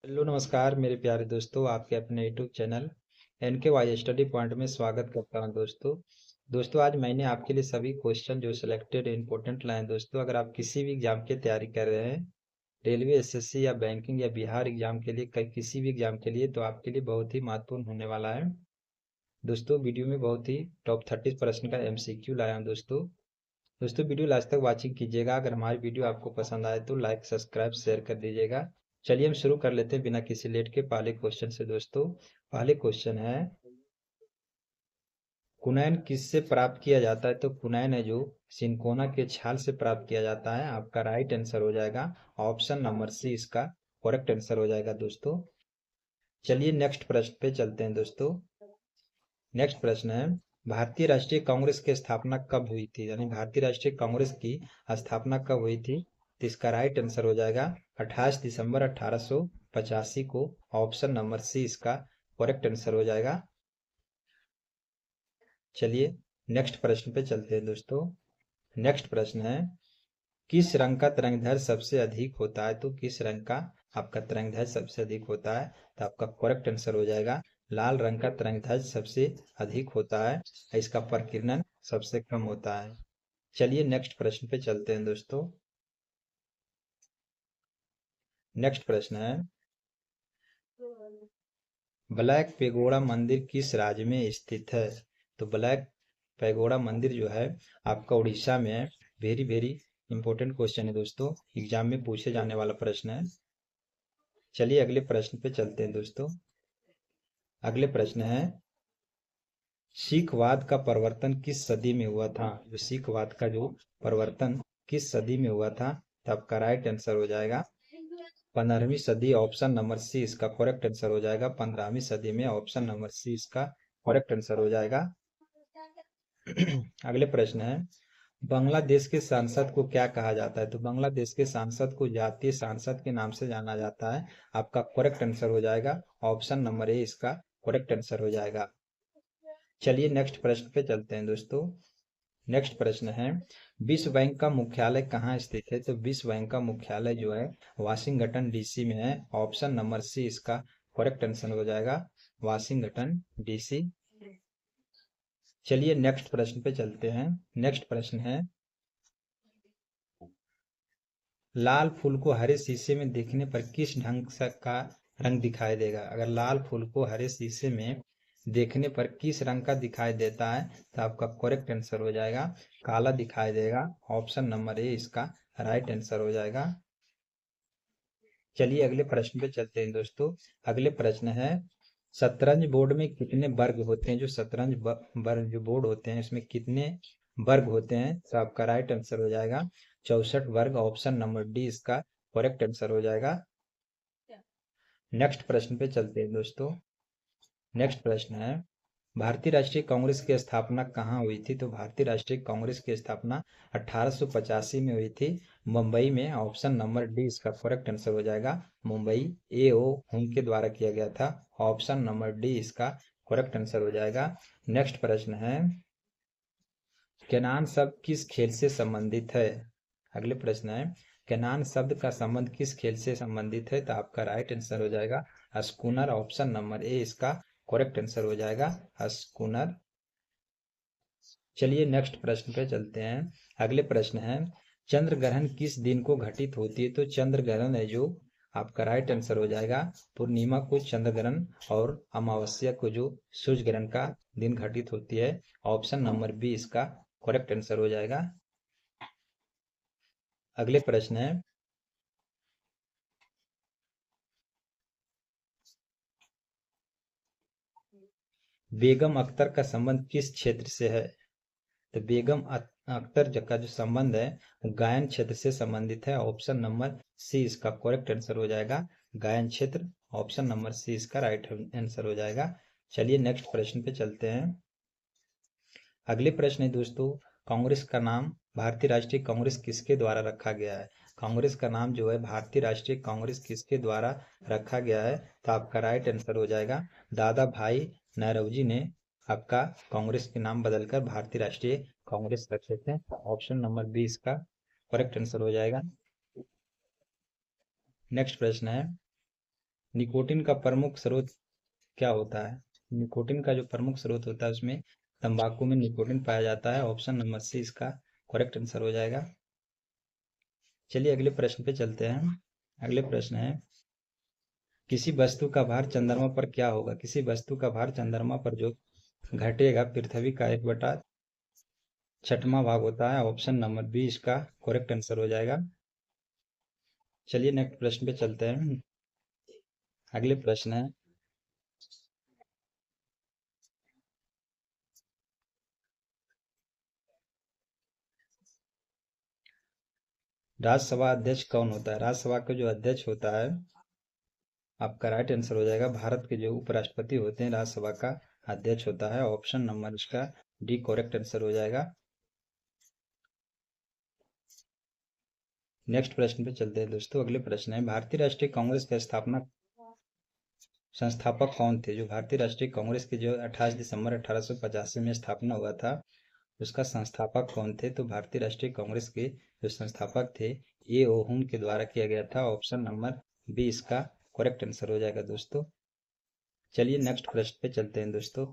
Hello नमस्कार मेरे प्यारे दोस्तों, आपके अपने YouTube channel NKY study point में स्वागत करता हूं। दोस्तों आज मैंने आपके लिए सभी क्वेश्चन जो सिलेक्टेड इंपॉर्टेंट लाए हैं। दोस्तों अगर आप किसी भी एग्जाम की तैयारी कर रहे हैं, रेलवे, SSC या बैंकिंग या बिहार एग्जाम के लिए, किसी भी एग्जाम के लिए, तो आपके लिए बहुत ही महत्वपूर्ण होने वाला है। दोस्तों वीडियो में बहुत ही टॉप 30 प्रश्न का MCQ लाया हूँ। दोस्तों वीडियो लास्ट तक वॉचिंग कीजिएगा। अगर हमारी वीडियो आपको पसंद आए तो लाइक, सब्सक्राइब, शेयर कर दीजिएगा। चलिए हम शुरू कर लेते हैं बिना किसी लेट के पहले क्वेश्चन से। दोस्तों पहले क्वेश्चन है, कुनैन किससे प्राप्त किया जाता है? तो कुनैन है जो सिनकोना के छाल से प्राप्त किया जाता है। आपका राइट आंसर हो जाएगा ऑप्शन नंबर सी, इसका करेक्ट आंसर हो जाएगा। दोस्तों चलिए नेक्स्ट प्रश्न पे चलते हैं। दोस्तों नेक्स्ट प्रश्न है, भारतीय राष्ट्रीय कांग्रेस की स्थापना कब हुई थी? यानी भारतीय राष्ट्रीय कांग्रेस की स्थापना कब हुई थी? तो इसका राइट आंसर हो जाएगा 28 दिसंबर 1885 को। ऑप्शन नंबर सी इसका करेक्ट आंसर हो जाएगा। चलिए नेक्स्ट प्रश्न पे चलते हैं। दोस्तों नेक्स्ट प्रश्न है, किस रंग का तिरंगध्वज सबसे अधिक होता है? तो किस रंग का आपका तिरंगध्वज सबसे अधिक होता है? तो आपका करेक्ट आंसर हो जाएगा लाल रंग का तिरंगध्वज सबसे अधिक होता है। इसका प्रकीर्णन सबसे कम होता है। चलिए नेक्स्ट प्रश्न पे चलते हैं। दोस्तों नेक्स्ट प्रश्न है, ब्लैक पेगोड़ा मंदिर किस राज्य में स्थित है? तो ब्लैक पैगोड़ा मंदिर जो है आपका उड़ीसा में है। वेरी वेरी इंपॉर्टेंट क्वेश्चन है दोस्तों, एग्जाम में पूछे जाने वाला प्रश्न है। चलिए अगले प्रश्न पे चलते हैं। दोस्तों अगले प्रश्न है, सिखवाद का प्रवर्तन किस सदी में हुआ था? जो सिखवाद का जो प्रवर्तन किस सदी में हुआ था? तो आपका राइट आंसर हो जाएगा 15वीं सदी। ऑप्शन नंबर सी इसका करेक्ट आंसर हो जाएगा 15वीं सदी में। ऑप्शन नंबर सी इसका करेक्ट आंसर हो जाएगा। अगले प्रश्न है, बांग्लादेश के सांसद को क्या कहा जाता है? तो बांग्लादेश के सांसद को जातीय सांसद के नाम से जाना जाता है। आपका करेक्ट आंसर हो जाएगा ऑप्शन नंबर ए इसका करेक्ट आंसर हो जाएगा। चलिए नेक्स्ट प्रश्न पे चलते हैं। दोस्तों नेक्स्ट प्रश्न है, विश्व बैंक का मुख्यालय कहाँ स्थित है? तो विश्व बैंक का मुख्यालय जो है वाशिंगटन DC में है। ऑप्शन नंबर सी इसका करेक्ट आंसर हो जाएगा वाशिंगटन DC। चलिए नेक्स्ट प्रश्न पे चलते हैं। नेक्स्ट प्रश्न है, लाल फूल को हरे शीशे में देखने पर किस ढंग से का रंग दिखाई देगा? अगर लाल फूल को हरे शीशे में देखने पर किस रंग का दिखाई देता है? तो आपका करेक्ट आंसर हो जाएगा काला दिखाई देगा। ऑप्शन नंबर ए इसका राइट आंसर हो जाएगा। चलिए अगले प्रश्न पे चलते हैं। दोस्तों अगले प्रश्न है, शतरंज बोर्ड में कितने वर्ग होते हैं? जो शतरंज वर्ग जो बोर्ड होते हैं इसमें कितने वर्ग होते हैं? तो आपका राइट आंसर हो जाएगा 64 वर्ग। ऑप्शन नंबर डी इसका करेक्ट आंसर हो जाएगा। नेक्स्ट प्रश्न पे चलते हैं। दोस्तों नेक्स्ट प्रश्न है, भारतीय राष्ट्रीय कांग्रेस की स्थापना कहाँ हुई थी? तो भारतीय राष्ट्रीय कांग्रेस की स्थापना 1885 में हुई थी, मुंबई में। ऑप्शन नंबर डी इसका करेक्ट आंसर हो जाएगा मुंबई, A.O. हुम के द्वारा किया गया था। ऑप्शन नंबर डी इसका करेक्ट आंसर हो जाएगा। नेक्स्ट प्रश्न है, केनान शब्द किस खेल से संबंधित है? अगले प्रश्न है, केनान शब्द का संबंध किस खेल से संबंधित है? तो आपका राइट आंसर हो जाएगा स्कूनर। ऑप्शन नंबर ए इसका करेक्ट आंसर हो जाएगा स्कूनर। चलिए नेक्स्ट प्रश्न पे चलते हैं। अगले प्रश्न है, चंद्र ग्रहण किस दिन को घटित होती है? तो चंद्र ग्रहण है जो आपका राइट आंसर हो जाएगा पूर्णिमा को चंद्र ग्रहण, और अमावस्या को जो सूर्य ग्रहण का दिन घटित होती है। ऑप्शन नंबर बी इसका करेक्ट आंसर हो जाएगा। अगले प्रश्न है, बेगम अख्तर का संबंध किस क्षेत्र से है? तो बेगम अख्तर का जो संबंध है वो गायन क्षेत्र से संबंधित है। ऑप्शन नंबर सी इसका करेक्ट आंसर हो जाएगा गायन क्षेत्र। ऑप्शन नंबर सी इसका राइट आंसर हो जाएगा। चलिए नेक्स्ट प्रश्न पे चलते हैं। अगले प्रश्न है दोस्तों, कांग्रेस का नाम भारतीय राष्ट्रीय कांग्रेस किसके द्वारा रखा गया है? कांग्रेस का नाम जो है भारतीय राष्ट्रीय कांग्रेस किसके द्वारा रखा गया है? तो आपका राइट आंसर हो जाएगा दादा भाई नौरोजी ने आपका कांग्रेस के नाम बदलकर भारतीय राष्ट्रीय कांग्रेस रखे थे। ऑप्शन नंबर बी इसका करेक्ट आंसर हो जाएगा। नेक्स्ट प्रश्न है, निकोटिन का प्रमुख स्रोत क्या होता है? निकोटिन का जो प्रमुख स्रोत होता है उसमें तंबाकू में निकोटिन पाया जाता है। ऑप्शन नंबर सी इसका करेक्ट आंसर हो जाएगा। चलिए अगले प्रश्न पे चलते हैं। अगले प्रश्न है, किसी वस्तु का भार चंद्रमा पर क्या होगा? किसी वस्तु का भार चंद्रमा पर जो घटेगा पृथ्वी का 1/6वां भाग होता है। ऑप्शन नंबर बी इसका करेक्ट आंसर हो जाएगा। चलिए नेक्स्ट प्रश्न पे चलते हैं। अगले प्रश्न है, राज्यसभा अध्यक्ष कौन होता है? राज्यसभा का जो अध्यक्ष होता है, आपका राइट आंसर हो जाएगा, भारत के जो उपराष्ट्रपति होते हैं राज्यसभा का अध्यक्ष होता है। ऑप्शन नंबर इसका डी करेक्ट आंसर हो जाएगा। नेक्स्ट प्रश्न पे चलते हैं दोस्तों। अगले प्रश्न है, भारतीय राष्ट्रीय कांग्रेस के स्थापना संस्थापक कौन थे? जो भारतीय राष्ट्रीय कांग्रेस के जो 28 दिसंबर 1885 में स्थापना हुआ था, उसका संस्थापक कौन थे? तो भारतीय राष्ट्रीय कांग्रेस के जो संस्थापक थे, ए ओ हुन के द्वारा किया गया था। ऑप्शन नंबर बी इसका करेक्ट आंसर हो जाएगा दोस्तों। चलिए नेक्स्ट प्रश्न पे चलते हैं दोस्तों।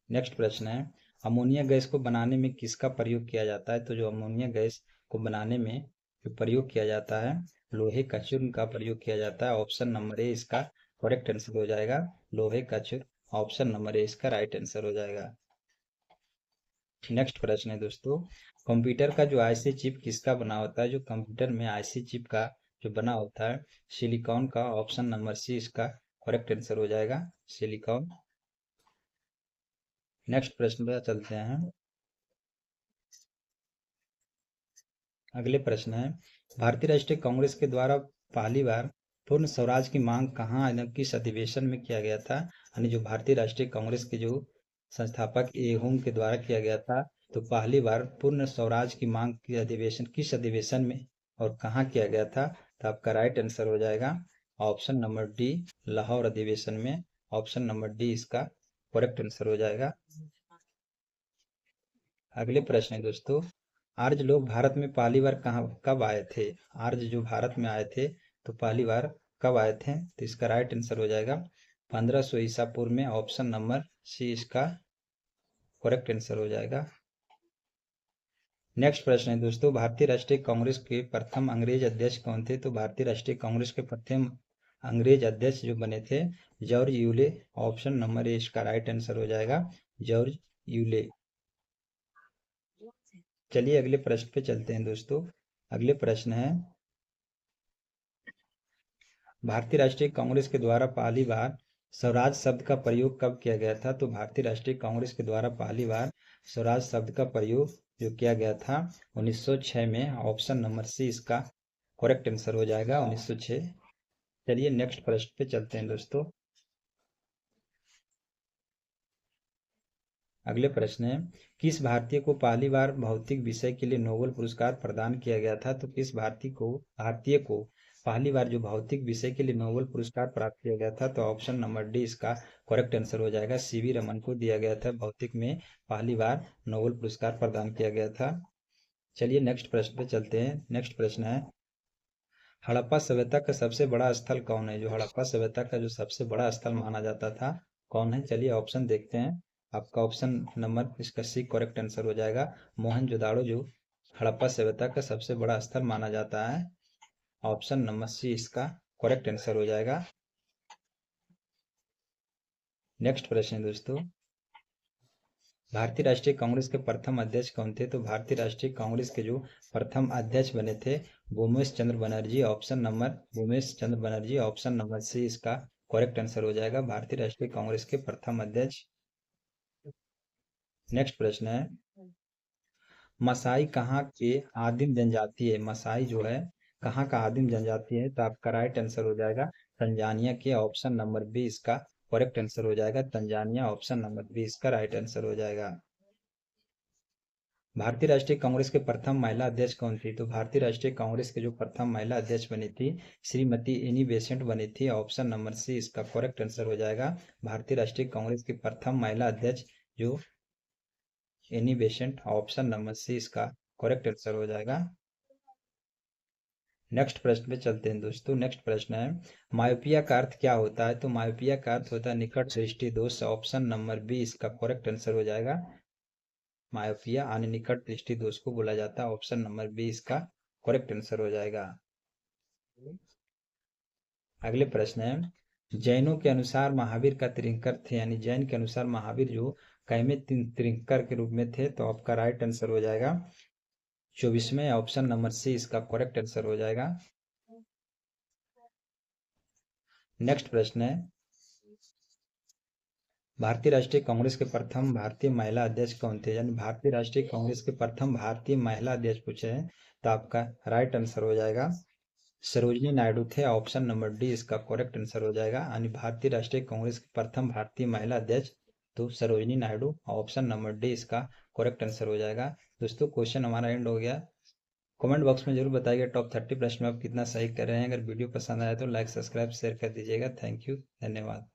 नेक्स्ट प्रश्न है, अमोनिया गैस को बनाने में किसका प्रयोग किया जाता है? तो जो अमोनिया गैस को बनाने में जो प्रयोग किया जाता है, लोहे का चूर्ण का प्रयोग किया जाता है। ऑप्शन नंबर ए इसका करेक्ट आंसर हो जाएगा, लोहे का चूर्ण। ऑप्शन नंबर ए इसका राइट आंसर हो जाएगा। नेक्स्ट प्रश्न है दोस्तों, कंप्यूटर का जो आईसी चिप किसका बना होता है? जो कंप्यूटर में आईसी चिप का जो बना होता है, सिलिकॉन का। ऑप्शन नंबर सी इसका करेक्ट आंसर हो जाएगा, सिलिकॉन। नेक्स्ट प्रश्न पर चलते हैं। अगले प्रश्न है, भारतीय राष्ट्रीय कांग्रेस के द्वारा पहली बार पूर्ण स्वराज की मांग कहाँ यानी किस अधिवेशन में किया गया था? यानी जो भारतीय राष्ट्रीय कांग्रेस के जो संस्थापक एहुम के द्वारा किया गया था, तो पहली बार पूर्ण स्वराज की मांग की अधिवेशन किस अधिवेशन में और कहाँ किया गया था? तो आपका राइट आंसर हो जाएगा, ऑप्शन नंबर डी, लाहौर अधिवेशन में। ऑप्शन नंबर डी इसका करेक्ट आंसर हो जाएगा। अगले प्रश्न है दोस्तों, आर्य लोग भारत में पहली बार कहाँ कब आए थे? आर्य जो भारत में आए थे तो पहली बार कब आए थे? तो इसका राइट आंसर हो जाएगा 1500 ईसा पूर्व में। ऑप्शन नंबर सी इसका करेक्ट आंसर हो जाएगा। नेक्स्ट प्रश्न है दोस्तों, भारतीय राष्ट्रीय कांग्रेस के प्रथम अंग्रेज अध्यक्ष कौन थे? तो भारतीय राष्ट्रीय कांग्रेस के प्रथम अंग्रेज अध्यक्ष जो बने थे, George Yule. Option number A इसका राइट आंसर हो जाएगा, जॉर्ज यूले। चलिए अगले प्रश्न पे चलते हैं दोस्तों। अगले प्रश्न है, भारतीय राष्ट्रीय कांग्रेस के द्वारा पहली बार स्वराज शब्द का प्रयोग कब किया गया था? तो भारतीय राष्ट्रीय कांग्रेस के द्वारा पहली बार स्वराज शब्द का प्रयोग जो किया गया था 1906 में। ऑप्शन नंबर सी इसका करेक्ट आंसर हो जाएगा, 1906। चलिए नेक्स्ट प्रश्न पे चलते हैं दोस्तों। अगले प्रश्न है, किस भारतीय को पहली बार भौतिक विषय के लिए नोबेल पुरस्कार प्रदान किया गया था? तो किस भारतीय को पहली बार जो भौतिक विषय के लिए नोबेल पुरस्कार प्राप्त किया गया था? तो ऑप्शन नंबर डी इसका करेक्ट आंसर हो जाएगा, सीवी रमन को दिया गया था। भौतिक में पहली बार नोबेल पुरस्कार प्रदान किया गया था। चलिए नेक्स्ट प्रश्न पे चलते हैं। नेक्स्ट प्रश्न है, हड़प्पा सभ्यता का सबसे बड़ा स्थल कौन है? जो हड़प्पा सभ्यता का जो सबसे बड़ा स्थल माना जाता था, कौन है? चलिए ऑप्शन देखते हैं। आपका ऑप्शन नंबर इसका सी करेक्ट आंसर हो जाएगा, मोहनजोदाड़ो जो हड़प्पा सभ्यता का सबसे बड़ा स्थल माना जाता है। ऑप्शन नंबर सी इसका करेक्ट आंसर हो जाएगा। नेक्स्ट प्रश्न है दोस्तों, भारतीय राष्ट्रीय कांग्रेस के प्रथम अध्यक्ष कौन थे? तो भारतीय राष्ट्रीय कांग्रेस के जो प्रथम अध्यक्ष बने थे, भूमेश चंद्र बनर्जी। ऑप्शन नंबर भूमेश चंद्र बनर्जी। ऑप्शन नंबर सी इसका करेक्ट आंसर हो जाएगा, भारतीय राष्ट्रीय कांग्रेस के प्रथम अध्यक्ष। नेक्स्ट प्रश्न है, मसाई कहाँ के आदिम जनजाति है? मसाई जो है कहाँ का आदिम जनजाति है? तो आपका राइट आंसर हो जाएगा तंजानिया के। ऑप्शन नंबर बी इसका करेक्ट आंसर हो जाएगा, तंजानिया। ऑप्शन नंबर बी इसका राइट आंसर हो जाएगा। भारतीय राष्ट्रीय कांग्रेस के प्रथम महिला अध्यक्ष कौन थी? तो भारतीय राष्ट्रीय कांग्रेस के जो प्रथम महिला अध्यक्ष बनी थी, श्रीमती एनी बेसेंट बनी थी। ऑप्शन नंबर सी इसका करेक्ट आंसर हो जाएगा, भारतीय राष्ट्रीय कांग्रेस की प्रथम महिला अध्यक्ष जो Annie Besant. Option number C इसका करेक्ट आंसर हो जाएगा। नेक्स्ट प्रश्न पे चलते हैं दोस्तों। नेक्स्ट प्रश्न है मायोपिया का अर्थ क्या होता है? तो मायोपिया का अर्थ होता है निकट दृष्टि दोष। ऑप्शन नंबर बी इसका करेक्ट आंसर हो जाएगा। मायोपिया यानी निकट दृष्टि दोष को बोला जाता है। ऑप्शन नंबर बी इसका करेक्ट आंसर हो जाएगा। अगले प्रश्न है जैनों के अनुसार महावीर का तीर्थंकर थे, यानी जैन के अनुसार महावीर जो कैमे तीर्थंकर के रूप में थे। तो आपका राइट आंसर हो जाएगा 24वें। ऑप्शन नंबर सी इसका करेक्ट आंसर हो जाएगा। नेक्स्ट प्रश्न है भारतीय राष्ट्रीय कांग्रेस के प्रथम भारतीय महिला अध्यक्ष कौन थे? यानी भारतीय राष्ट्रीय कांग्रेस के प्रथम भारतीय महिला अध्यक्ष पूछे हैं, तो आपका राइट आंसर हो जाएगा सरोजिनी नायडू थे। ऑप्शन नंबर डी इसका करेक्ट आंसर हो जाएगा। यानी भारतीय राष्ट्रीय कांग्रेस के प्रथम भारतीय महिला अध्यक्ष तो Sarojini Naidu. Option number D इसका करेक्ट आंसर हो जाएगा। दोस्तों क्वेश्चन हमारा एंड हो गया। कमेंट बॉक्स में जरूर बताइएगा टॉप 30 प्रश्न में आप कितना सही कर रहे हैं। अगर वीडियो पसंद आया तो लाइक सब्सक्राइब शेयर कर दीजिएगा। थैंक यू, धन्यवाद।